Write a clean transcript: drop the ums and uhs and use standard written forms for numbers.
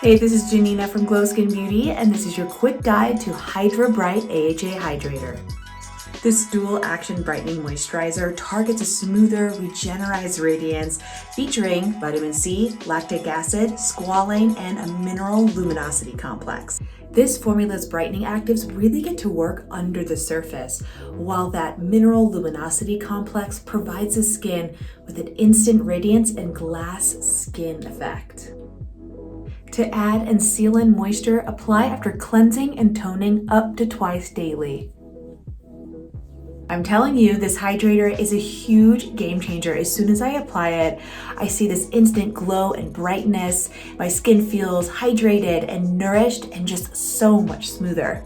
Hey, this is Janina from Glow Skin Beauty, and this is your quick guide to Hydra-Bright AHA Hydrator. This dual-action brightening moisturizer targets a smoother, regenerized radiance featuring vitamin C, lactic acid, squalane, and a mineral luminosity complex. This formula's brightening actives really get to work under the surface, while that mineral luminosity complex provides the skin with an instant radiance and glass skin effect. To add and seal in moisture, apply after cleansing and toning up to twice daily. I'm telling you, this hydrator is a huge game changer. As soon as I apply it, I see this instant glow and brightness. My skin feels hydrated and nourished and just so much smoother.